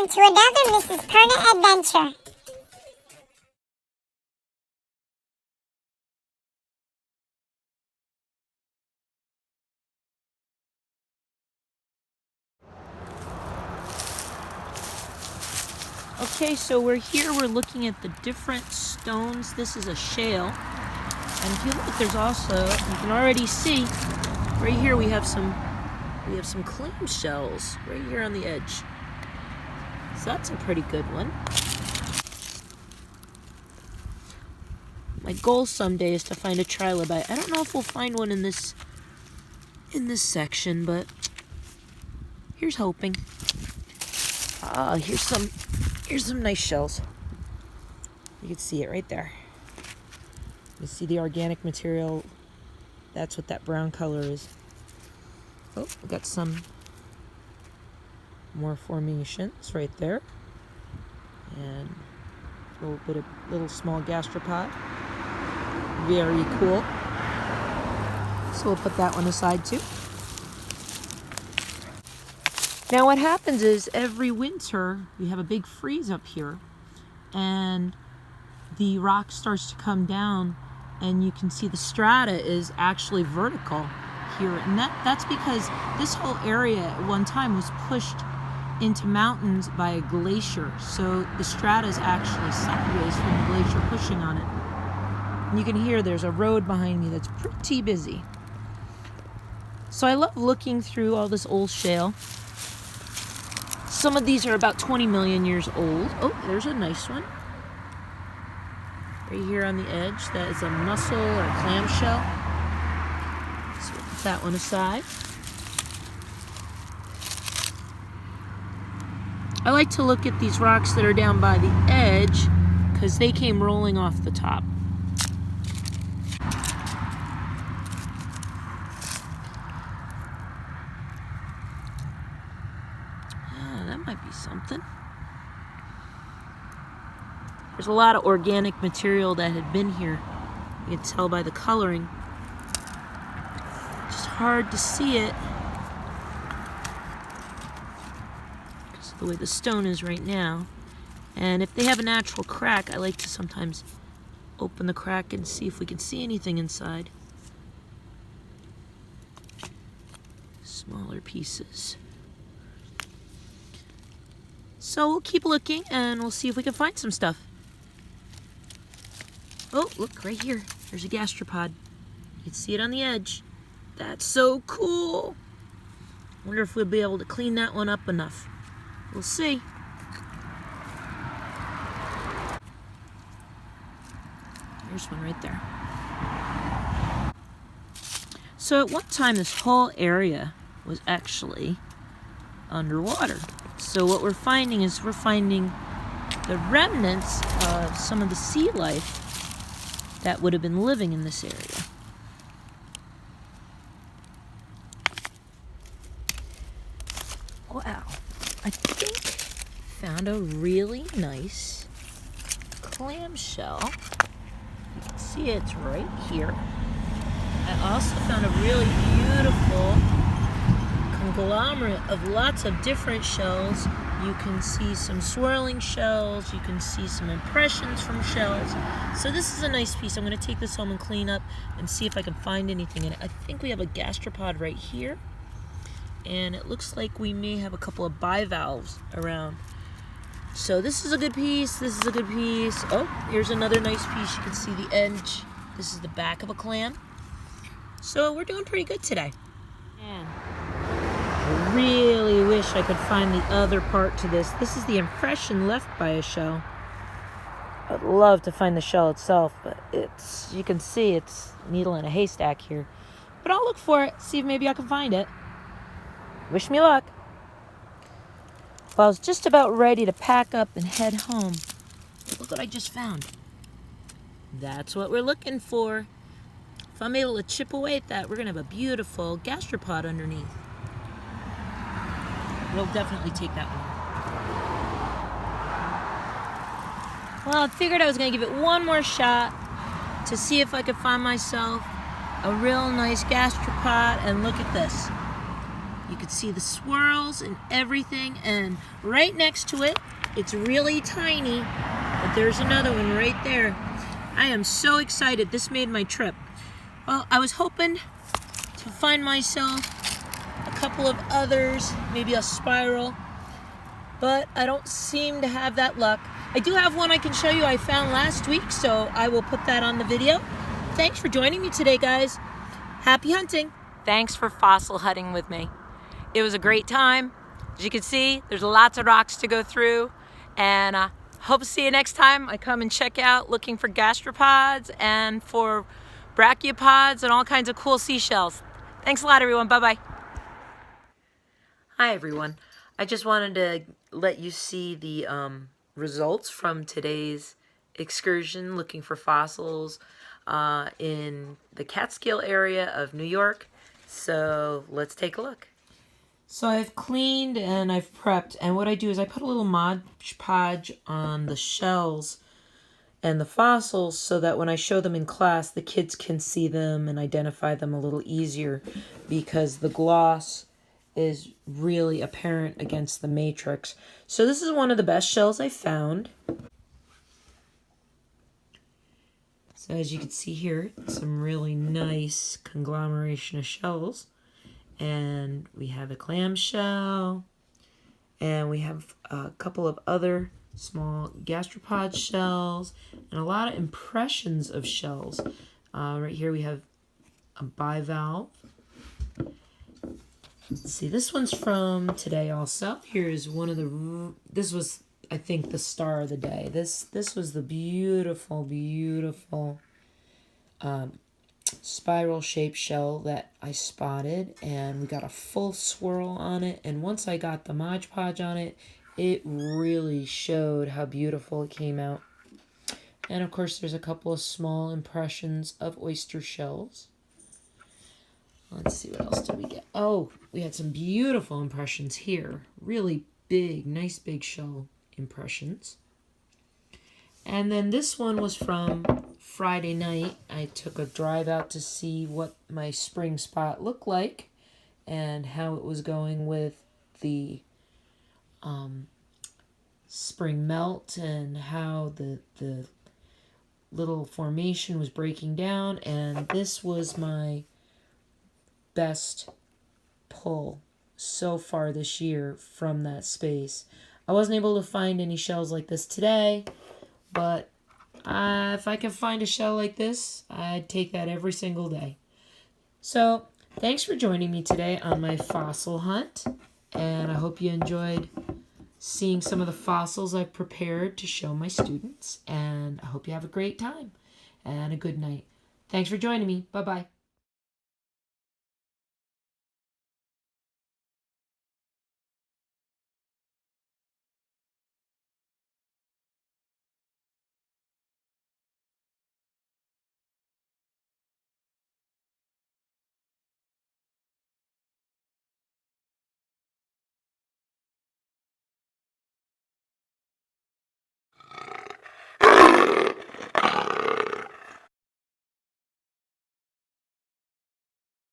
Welcome to another Mrs. Perna adventure. Okay, so we're looking at the different stones. This is a shale. And if you look, there's also, you can already see, right here we have some clam shells right here on the edge. So that's a pretty good one. My goal someday is to find a trilobite. I don't know if we'll find one in this section, but here's hoping. Here's some nice shells. You can see it right there. You see the organic material. That's what that brown color is. Oh, we got some more formations right there. And a little small gastropod. Very cool. So we'll put that one aside too. Now what happens is every winter we have a big freeze up here and the rock starts to come down and you can see the strata is actually vertical here, and that's because this whole area at one time was pushed into mountains by a glacier, so the strata is actually sideways from the glacier pushing on it. And you can hear there's a road behind me that's pretty busy. So I love looking through all this old shale. Some of these are about 20 million years old. Oh, there's a nice one. Right here on the edge, that is a mussel or a clamshell. So we'll put that one aside. I like to look at these rocks that are down by the edge because they came rolling off the top. That might be something. There's a lot of organic material that had been here. You can tell by the coloring. It's just hard to see it because of the way the stone is right now. And if they have a natural crack, I like to sometimes open the crack and see if we can see anything inside. Smaller pieces. So we'll keep looking and we'll see if we can find some stuff. Oh, look, right here. There's a gastropod. You can see it on the edge. That's so cool. Wonder if we'll be able to clean that one up enough. We'll see. There's one right there. So at one time, this whole area was actually underwater. So what we're finding is the remnants of some of the sea life that would have been living in this area. Wow, I think found a really nice clamshell. You can see it's right here. I also found a really beautiful conglomerate of lots of different shells. You can see some swirling shells. You can see some impressions from shells. So this is a nice piece. I'm going to take this home and clean up and see if I can find anything in it. I think we have a gastropod right here. And it looks like we may have a couple of bivalves around. So this is a good piece. This is a good piece. Oh, here's another nice piece. You can see the edge. This is the back of a clam. So we're doing pretty good today. Man, I really wish I could find the other part to this. This is the impression left by a shell. I'd love to find the shell itself, but you can see it's a needle in a haystack here. But I'll look for it, see if maybe I can find it. Wish me luck. Well, I was just about ready to pack up and head home. But look what I just found. That's what we're looking for. If I'm able to chip away at that, we're going to have a beautiful gastropod underneath. We'll definitely take that one. Well, I figured I was going to give it one more shot to see if I could find myself a real nice gastropod. And look at this. You can see the swirls and everything, and right next to it, it's really tiny, but there's another one right there. I am so excited. This made my trip. Well, I was hoping to find myself a couple of others, maybe a spiral, but I don't seem to have that luck. I do have one I can show you I found last week, so I will put that on the video. Thanks for joining me today, guys. Happy hunting. Thanks for fossil hunting with me. It was a great time. As you can see, there's lots of rocks to go through, and I hope to see you next time I come and check out looking for gastropods and for brachiopods and all kinds of cool seashells. Thanks a lot, everyone. Bye-bye. Hi, everyone. I just wanted to let you see the results from today's excursion looking for fossils in the Catskill area of New York. So let's take a look. So I've cleaned and I've prepped, and what I do is I put a little Mod Podge on the shells and the fossils so that when I show them in class, the kids can see them and identify them a little easier, because the gloss is really apparent against the matrix. So this is one of the best shells I found. So as you can see here, some really nice conglomeration of shells. And we have a clamshell, and we have a couple of other small gastropod shells, and a lot of impressions of shells. Right here we have a bivalve. Let's see, this one's from today also. Here's one of the, this was, I think, the star of the day. This was the beautiful, beautiful spiral-shaped shell that I spotted, and we got a full swirl on it, and once I got the Mod Podge on it, it really showed how beautiful it came out. And of course there's a couple of small impressions of oyster shells. Let's see, what else did we get? Oh, we had some beautiful impressions here. Really big, nice big shell impressions. And then this one was from Friday night. I took a drive out to see what my spring spot looked like and how it was going with the spring melt, and how the little formation was breaking down. And this was my best pull so far this year from that space. I wasn't able to find any shells like this today, but if I can find a shell like this, I'd take that every single day. So thanks for joining me today on my fossil hunt, and I hope you enjoyed seeing some of the fossils I've prepared to show my students, and I hope you have a great time and a good night. Thanks for joining me. Bye-bye.